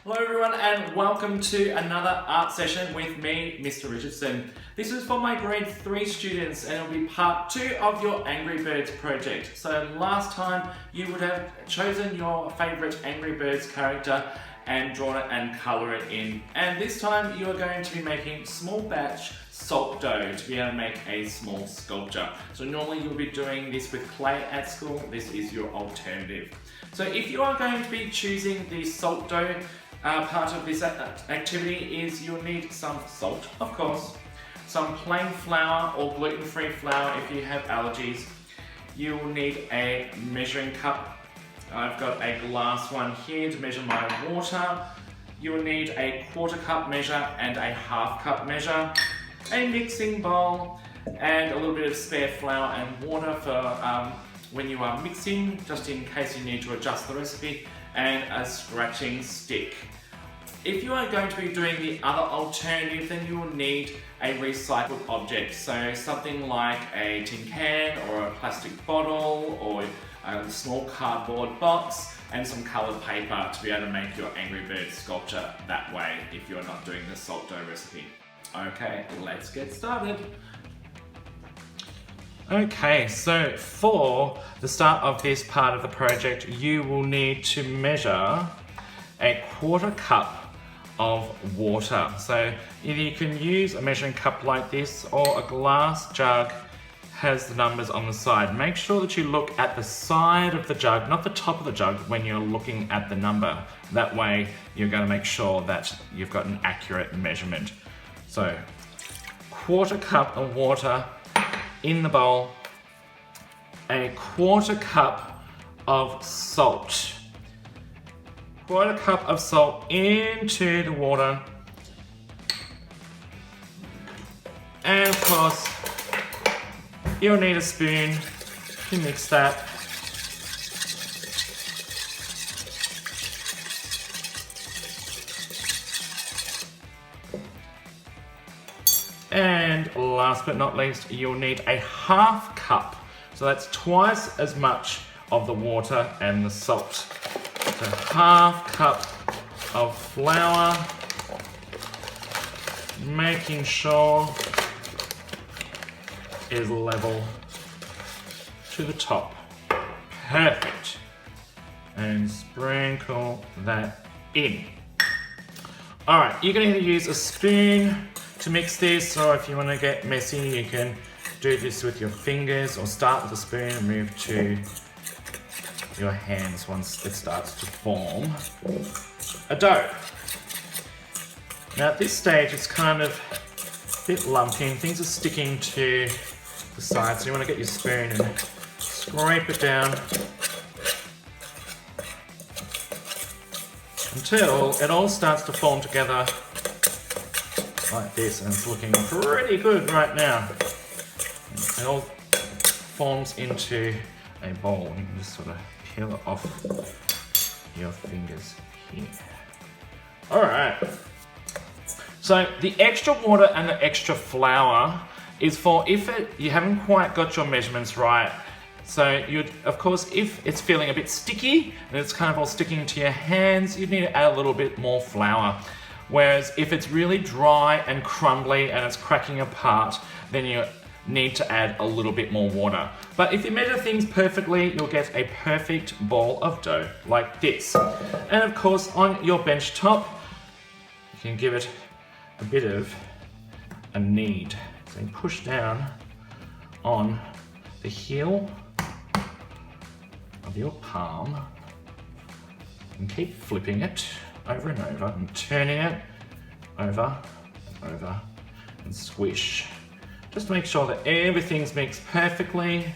Hello everyone and welcome to another art session with me, Mr. Richardson. This is for my grade 3 students and it'll be part 2 of your Angry Birds project. So last time you would have chosen your favourite Angry Birds character and drawn it and colour it in. And this time you are going to be making small batch salt dough to be able to make a small sculpture. So normally you'll be doing this with clay at school. This is your alternative. So if you are going to be choosing the salt dough, part of this activity is you'll need some salt, of course, some plain flour or gluten-free flour if you have allergies. You will need a measuring cup. I've got a glass one here to measure my water. You will need a 1/4 cup measure and a 1/2 cup measure, a mixing bowl, and a little bit of spare flour and water for when you are mixing, just in case you need to adjust the recipe, and a scratching stick. If you are going to be doing the other alternative, then you will need a recycled object. So something like a tin can or a plastic bottle or a small cardboard box and some coloured paper to be able to make your Angry Birds sculpture that way if you're not doing the salt dough recipe. Okay, let's get started. Okay, so for the start of this part of the project, you will need to measure a 1/4 cup of water. So either you can use a measuring cup like this or a glass jug has the numbers on the side. Make sure that you look at the side of the jug, not the top of the jug, when you're looking at the number. That way you're going to make sure that you've got an accurate measurement. So 1/4 cup of water in the bowl, a 1/4 cup of salt. 1/4 cup of salt into the water. And of course, you'll need a spoon to mix that. And last but not least, you'll need a 1/2 cup. So that's twice as much of the water and the salt. So 1/2 cup of flour, making sure is level to the top. Perfect. And sprinkle that in. All right, you can either use a spoon to mix this, or if you want to get messy, you can do this with your fingers, or start with a spoon and move to your hands once it starts to form a dough. Now at this stage it's kind of a bit lumpy and things are sticking to the side, so you want to get your spoon and scrape it down until it all starts to form together like this, and it's looking pretty good right now. It all forms into a bowl. You can just sort of peel it off your fingers here. All right. So the extra water and the extra flour is for if you haven't quite got your measurements right. So you'd, of course, if it's feeling a bit sticky and it's kind of all sticking to your hands, you'd need to add a little bit more flour. Whereas if it's really dry and crumbly and it's cracking apart, then you need to add a little bit more water. But if you measure things perfectly, you'll get a perfect ball of dough like this. And of course, on your bench top, you can give it a bit of a knead. So you push down on the heel of your palm and keep flipping it over and over and turning it over and over and squish. Just to make sure that everything's mixed perfectly.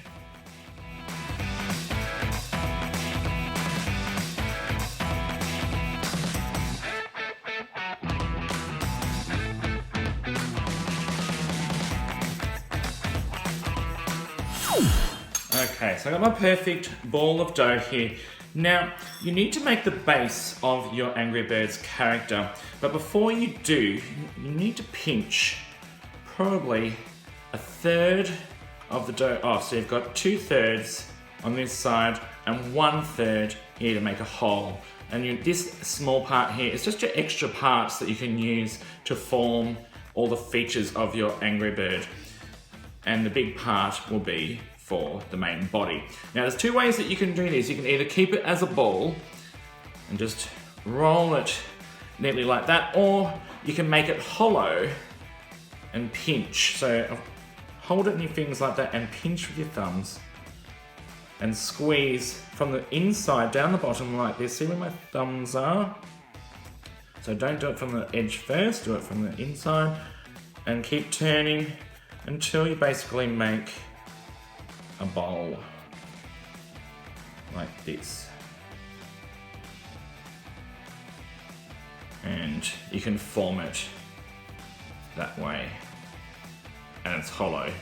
Okay, so I got my perfect ball of dough here. Now, you need to make the base of your Angry Birds character, but before you do, you need to pinch probably 1/3 of the dough off. So you've got 2/3 on this side and 1/3 here to make a hole. And this small part here is just your extra parts that you can use to form all the features of your Angry Bird. And the big part will be for the main body. Now there's two ways that you can do this. You can either keep it as a ball and just roll it neatly like that, or you can make it hollow and pinch. So hold it in your fingers like that and pinch with your thumbs and squeeze from the inside down the bottom like this. See where my thumbs are? So don't do it from the edge first, do it from the inside and keep turning until you basically make a bowl like this. And you can form it that way, and it's hollow.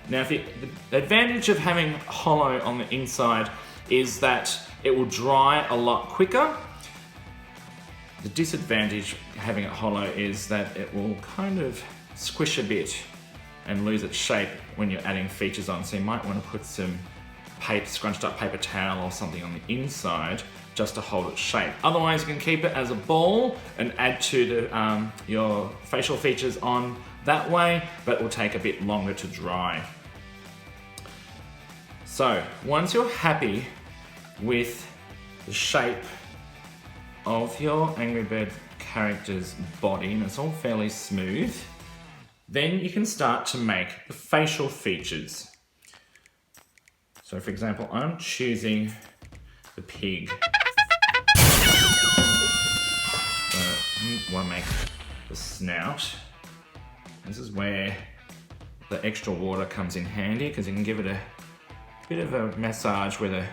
Now, the advantage of having hollow on the inside is that it will dry a lot quicker. The disadvantage having it hollow is that it will kind of squish a bit and lose its shape when you're adding features on. So you might want to put some scrunched up paper towel or something on the inside just to hold its shape. Otherwise, you can keep it as a ball and add to your facial features on that way, but it will take a bit longer to dry. So once you're happy with the shape of your Angry Bird character's body and it's all fairly smooth, then you can start to make the facial features. So for example, I'm choosing the pig. So I want to make the snout. This is where the extra water comes in handy because you can give it a bit of a massage with a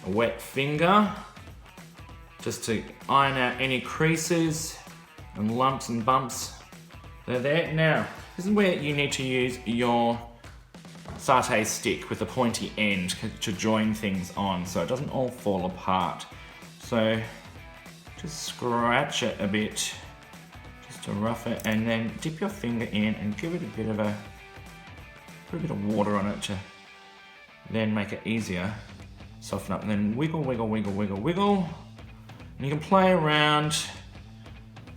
wet finger just to iron out any creases and lumps and bumps. They're there. Now, this is where you need to use your satay stick with a pointy end to join things on so it doesn't all fall apart. So just scratch it a bit just to rough it, and then dip your finger in and give it a bit of water on it to then make it easier, soften up, and then wiggle, wiggle, wiggle, wiggle, wiggle. And you can play around,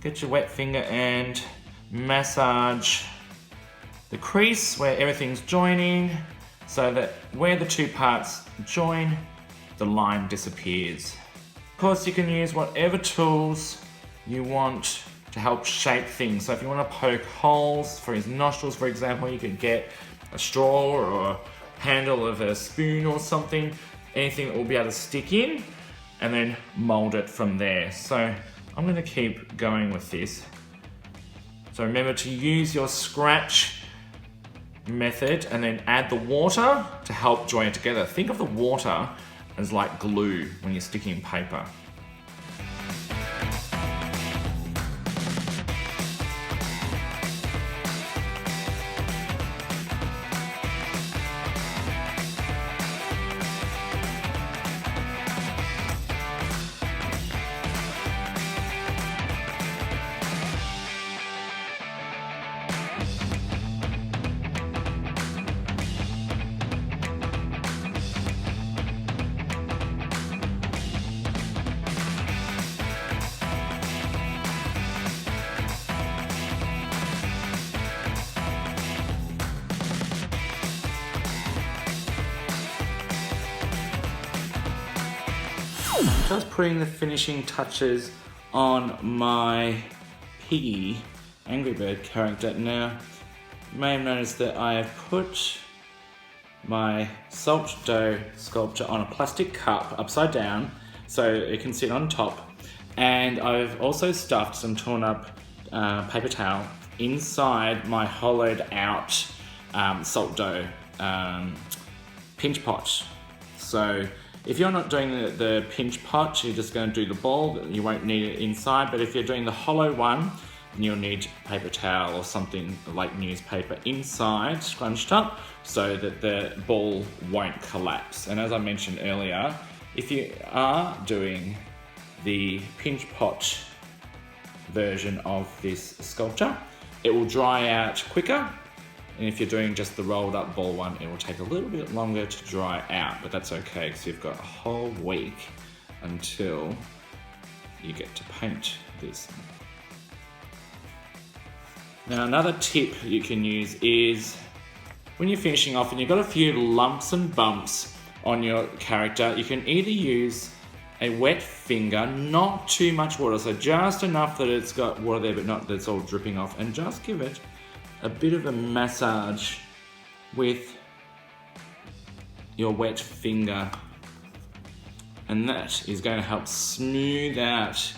get your wet finger and massage the crease where everything's joining so that where the two parts join, the line disappears. Of course, you can use whatever tools you want to help shape things. So if you want to poke holes for his nostrils, for example, you could get a straw or a handle of a spoon or something, anything that will be able to stick in, and then mold it from there. So I'm going to keep going with this. So remember to use your scratch method and then add the water to help join it together. Think of the water as like glue when you're sticking paper. Just putting the finishing touches on my piggy Angry Bird character. Now, you may have noticed that I have put my salt dough sculpture on a plastic cup upside down so it can sit on top. And I've also stuffed some torn up paper towel inside my hollowed out salt dough pinch pot. So if you're not doing the pinch pot, you're just going to do the ball, you won't need it inside. But if you're doing the hollow one, then you'll need paper towel or something like newspaper inside, scrunched up, so that the ball won't collapse. And as I mentioned earlier, if you are doing the pinch pot version of this sculpture, it will dry out quicker. And if you're doing just the rolled up ball one, it will take a little bit longer to dry out, but that's okay because you've got a whole week until you get to paint this. Now another tip you can use is when you're finishing off and you've got a few lumps and bumps on your character, you can either use a wet finger, not too much water, so just enough that it's got water there but not that it's all dripping off, and just give it a bit of a massage with your wet finger, and that is going to help smooth out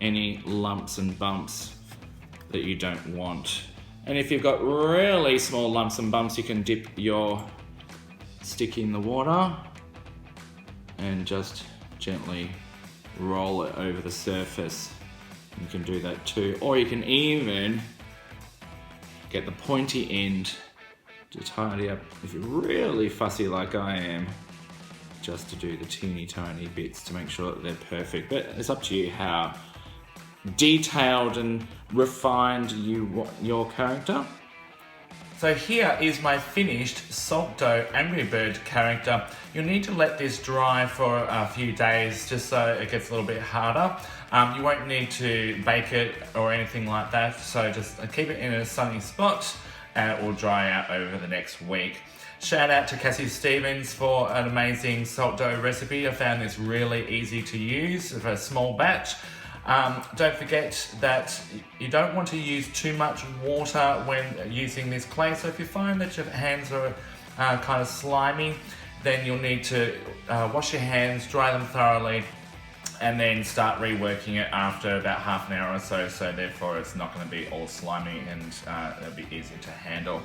any lumps and bumps that you don't want. And if you've got really small lumps and bumps, you can dip your stick in the water and just gently roll it over the surface. You can do that too, or you can even get the pointy end to tidy up, if you're really fussy like I am, just to do the teeny tiny bits to make sure that they're perfect. But it's up to you how detailed and refined you want your character. So here is my finished Salt Dough Angry Bird character. You'll need to let this dry for a few days just so it gets a little bit harder. You won't need to bake it or anything like that, so just keep it in a sunny spot and it will dry out over the next week. Shout out to Cassie Stevens for an amazing salt dough recipe. I found this really easy to use for a small batch. Don't forget that you don't want to use too much water when using this clay, so if you find that your hands are kind of slimy, then you'll need to wash your hands, dry them thoroughly, and then start reworking it after about half an hour or so, so therefore it's not going to be all slimy and it'll be easy to handle.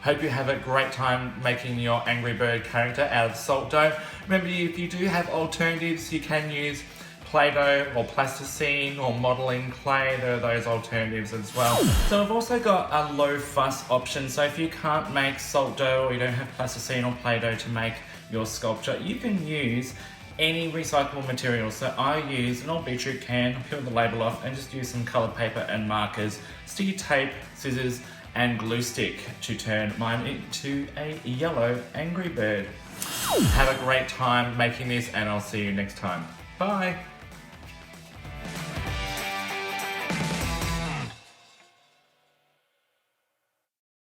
Hope you have a great time making your Angry Bird character out of salt dough. Remember, if you do have alternatives, you can use Play-Doh or plasticine or modelling clay. There are those alternatives as well. So I've also got a low fuss option, so if you can't make salt dough or you don't have plasticine or Play-Doh to make your sculpture, you can use any recyclable material. So I use an old beetroot can, peel the label off, and just use some coloured paper and markers, sticky tape, scissors and glue stick to turn mine into a yellow Angry Bird. Have a great time making this, and I'll see you next time. Bye!